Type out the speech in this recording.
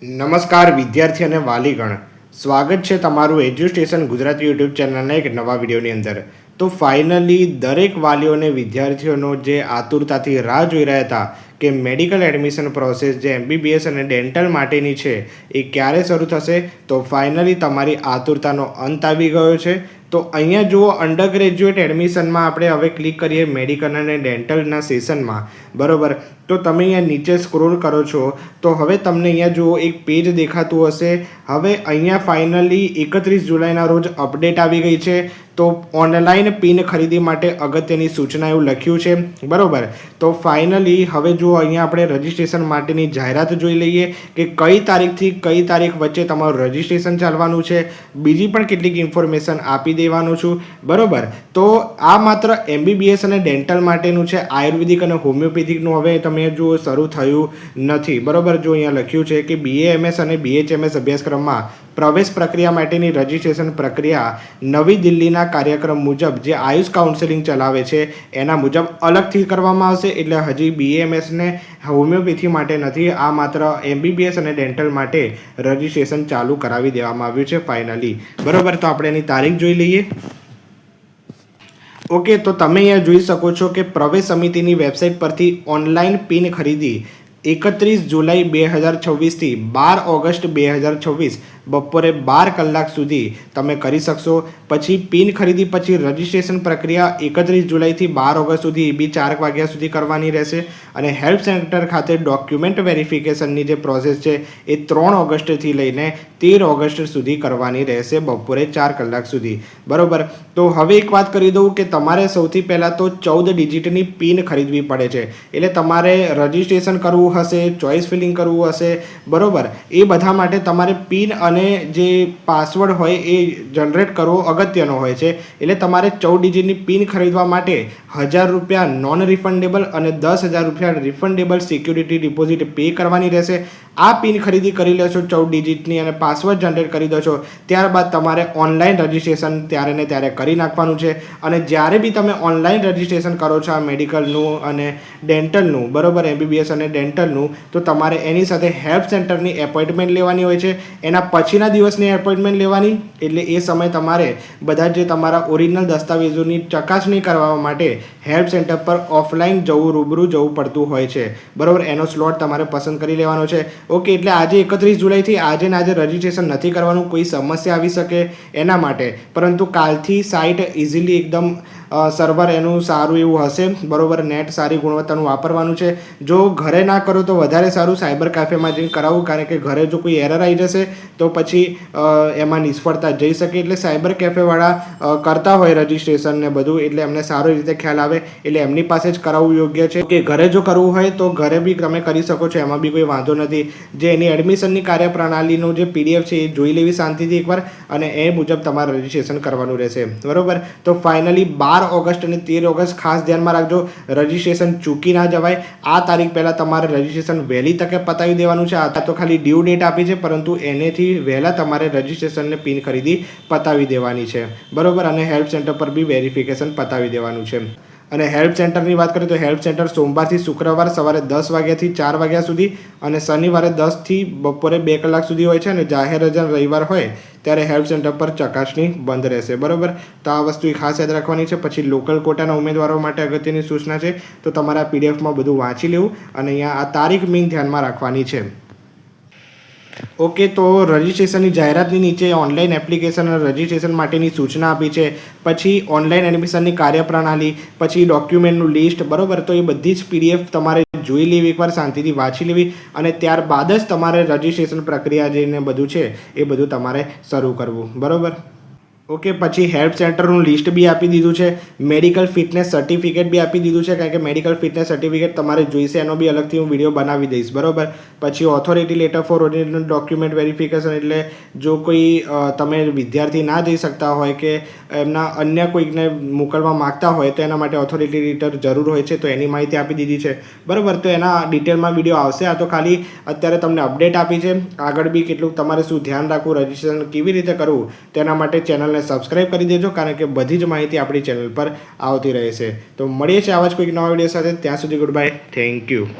નમસ્કાર વિદ્યાર્થી અને વાલીગણ, સ્વાગત છે તમારું એજ્યુસ્ટેશન ગુજરાતી યુટ્યુબ ચેનલના એક નવા વિડીયોની અંદર. તો ફાઇનલી દરેક વાલીઓને વિદ્યાર્થીઓનો જે આતુરતાથી રાહ જોઈ રહ્યા હતા કે મેડિકલ એડમિશન પ્રોસેસ જે MBBS અને ડેન્ટલ માટેની છે એ ક્યારે શરૂ થશે, તો ફાઇનલી તમારી આતુરતાનો અંત આવી ગયો છે. તો અહીંયા જુઓ, અંડર ગ્રેજ્યુએટ એડમિશનમાં આપણે હવે ક્લિક કરીએ મેડિકલ અને ડેન્ટલના સેશનમાં, બરાબર. તો તમે અહીંયા નીચે સ્ક્રોલ કરો છો તો હવે તમને અહીંયા જુઓ એક પેજ દેખાતું હશે. હવે અહીંયા ફાઇનલી 31 જુલાઈના રોજ અપડેટ આવી ગઈ છે. તો ઓનલાઈન પિન ખરીદી માટે અગત્યની સૂચના એવું લખ્યું છે, બરાબર. તો ફાઇનલી હવે જુઓ, અહીંયા આપણે રજિસ્ટ્રેશન માટેની જાહેરાત જોઈ લઈએ કે કઈ તારીખથી કઈ તારીખ વચ્ચે તમારું રજિસ્ટ્રેશન ચાલવાનું છે. બીજી પણ કેટલીક ઇન્ફોર્મેશન આપી દેવાનું છું, બરાબર. તો આ માત્ર MBBS અને ડેન્ટલ માટેનું છે. આયુર્વેદિક અને હોમિયોપેથિકનું હવે તમે જુઓ શરૂ થયું નથી, બરાબર. જો અહીંયા લખ્યું છે કે BAMS અને BHMS અભ્યાસક્રમમાં પ્રવેશ પ્રક્રિયા માટેની રજિસ્ટ્રેશન પ્રક્રિયા નવી દિલ્હીના કાર્યક્રમ મુજબ જે આયુષ કાઉન્સેલિંગ ચલાવે છે એના મુજબ અલગથી કરવામાં આવશે. એટલે હજી BAMS ને હોમિયોપેથી માટે નથી, આ માત્ર MBBS અને ડેન્ટલ માટે રજિસ્ટ્રેશન ચાલુ કરાવી દેવામાં આવ્યું છે ફાઇનલી, બરાબર. તો આપણે એની તારીખ જોઈ લઈએ. ઓકે, તો તમે અહીંયા જોઈ શકો છો કે પ્રવેશ સમિતિની વેબસાઇટ પરથી ઓનલાઈન પિન ખરીદી 31 જુલાઈ 2026થી 12 ઓગસ્ટ 2026 બપોરે 12 કલાક સુધી તમે કરી શકશો. પછી પિન ખરીદી પછી રજિસ્ટ્રેશન પ્રક્રિયા 31 જુલાઈથી 12 ઓગસ્ટ સુધી બી 4 વાગ્યા સુધી કરવાની રહેશે. અને હેલ્પ સેન્ટર ખાતે ડોક્યુમેન્ટ વેરિફિકેશનની જે પ્રોસેસ છે એ 3 ઓગસ્ટથી લઈને 13 ઓગસ્ટ સુધી કરવાની રહેશે, બપોરે 4 કલાક સુધી, બરાબર. તો હવે એક વાત કરી દઉં કે તમારે સૌથી પહેલાં તો 14 ડિજિટની પિન ખરીદવી પડે છે. એટલે તમારે રજિસ્ટ્રેશન કરવું હશે, ચોઇસ ફિલિંગ કરવું હશે, બરાબર. એ બધા માટે તમારે પિન અને જે પાસવર્ડ હોય એ જનરેટ કરવો અગત્યનો હોય છે. એટલે તમારે 14 ડિજિટની પિન ખરીદવા માટે 1000 રૂપિયા નોન રિફંડેબલ અને 10,000 રૂપિયા રિફંડેબલ સિક્યુરિટી ડિપોઝિટ પે કરવાની રહેશે. આ પિન ખરીદી કરી લેશો 14 ડિજિટની અને પાસવર્ડ જનરેટ કરી દો છો, ત્યારબાદ તમારે ઓનલાઈન રજિસ્ટ્રેશન ત્યારે ને ત્યારે કરી નાખવાનું છે. અને જ્યારે બી તમે ઓનલાઈન રજિસ્ટ્રેશન કરો છો આ મેડિકલનું અને ડેન્ટલનું, બરાબર, MBBS અને ડેન્ટલનું, તો તમારે એની સાથે હેલ્પ સેન્ટરની એપોઇન્ટમેન્ટ લેવાની હોય છે. એના પછીના દિવસની એપોઇન્ટમેન્ટ લેવાની. એટલે એ સમય તમારે બધા જે તમારા ઓરિજિનલ દસ્તાવેજોની ચકાસણી કરવા માટે હેલ્પ સેન્ટર પર ઓફલાઈન જવું, રૂબરૂ જવું પડતું હોય છે, બરાબર. એનો સ્લોટ તમારે પસંદ કરી લેવાનો છે. ઓકે, એટલે આજે 31 જુલાઈથી આજે રજિસ્ટ્રેશન નથી કરવાનું, કોઈ સમસ્યા આવી શકે એના માટે. પરંતુ કાલથી સાઇટ ઇઝીલી એકદમ સર્વર એનું સારું એવું હશે, બરાબર. નેટ સારી ગુણવત્તાનું વાપરવાનું છે. જો ઘરે ના કરો તો વધારે સારું, સાયબર કાફેમાં જઈને કરાવવું, કારણ કે ઘરે જો કોઈ એરર આવી જશે તો પછી એમાં નિષ્ફળતા જઈ શકે. એટલે સાયબર કેફેવાળા કરતા હોય રજિસ્ટ્રેશન ને બધું, એટલે એમને સારી રીતે ખ્યાલ આવે, એટલે એમની પાસે જ કરાવવું યોગ્ય છે. કે ઘરે જો કરવું હોય તો ઘરે બી તમે કરી શકો છો, એમાં બી કોઈ વાંધો નથી. જે એની એડમિશનની કાર્યપ્રણાલીનું જે PDF છે એ જોઈ લેવી શાંતિથી એકવાર, અને એ મુજબ તમારે રજિસ્ટ્રેશન કરવાનું રહેશે, બરાબર. તો ફાઇનલી 12 ઓગસ્ટ અને 13 ઓગસ્ટ ખાસ ધ્યાનમાં રાખજો, રજિસ્ટ્રેશન ચૂકી ના જવાય. આ તારીખ પહેલાં તમારે રજિસ્ટ્રેશન વહેલી તકે પતાવી દેવાનું છે. આ તો ખાલી ડ્યુ ડેટ આપી છે, પરંતુ એનેથી વહેલા તમારે રજિસ્ટ્રેશનને પિન ખરીદી પતાવી દેવાની છે, બરાબર. અને હેલ્પ સેન્ટર પર બી વેરિફિકેશન પતાવી દેવાનું છે. અને હેલ્પ સેન્ટરની વાત કરીએ તો હેલ્પ સેન્ટર સોમવારથી શુક્રવાર સવારે 10 વાગ્યાથી 4 વાગ્યા સુધી અને શનિવારે 10થી બપોરે 2 કલાક સુધી હોય છે. અને જાહેર રજા રવિવાર હોય ત્યારે હેલ્પ સેન્ટર પર ચકાસણી બંધ રહેશે, બરાબર. તો આ વસ્તુ ખાસ યાદ રાખવાની છે. પછી લોકલ કોટાના ઉમેદવારો માટે અગત્યની સૂચના છે, તો તમારા PDFમાં બધું વાંચી લેવું અને અહીંયા આ તારીખ મીન ધ્યાનમાં રાખવાની છે. ઓકે, તો રજિસ્ટ્રેશનની જાહેરાતની નીચે ઓનલાઈન એપ્લિકેશન અને રજિસ્ટ્રેશન માટેની સૂચના આપી છે. પછી ઓનલાઈન એડમિશનની કાર્યપ્રણાલી, પછી ડોક્યુમેન્ટનું લિસ્ટ, બરાબર. તો એ બધી જ PDF તમારે જોઈ લેવી, એકવાર શાંતિથી વાંચી લેવી, અને ત્યારબાદ જ તમારે રજિસ્ટ્રેશન પ્રક્રિયા જેને બધું છે એ બધું તમારે શરૂ કરવું, બરાબર. ઓકે, પછી હેલ્પ સેન્ટરનું લિસ્ટ બી આપી દીધું છે. મેડિકલ ફિટનેસ સર્ટિફિકેટ બી આપી દીધું છે, કારણ કે મેડિકલ ફિટનેસ સર્ટિફિકેટ તમારે જોઈશે, એનો બી અલગથી હું વિડીયો બનાવી દઈશ, બરાબર. પછી authority letter four original document verification, એટલે જો કોઈ તમે વિદ્યાર્થી ના જઈ શકતા હોય કે એમના અન્ય કોઈકને મોકલવા માગતા હોય તો એના માટે ઓથોરિટી લેટર જરૂર હોય છે, તો એની માહિતી આપી દીધી છે, બરાબર. તો એના ડિટેલમાં વિડીયો આવશે. આ તો ખાલી અત્યારે તમને અપડેટ આપી છે. આગળ બી કેટલું તમારે શું ધ્યાન રાખવું, રજિસ્ટ્રેશન કેવી રીતે કરવું, તેના માટે ચેનલને સબસ્ક્રાઇબ કરી દેજો, કારણ કે બધી જ માહિતી આપણી ચેનલ પર આવતી રહેશે. તો મળીએ છીએ આવા જ કોઈક નવા વિડીયો સાથે. ત્યાં સુધી ગુડ બાય, થેન્ક યુ.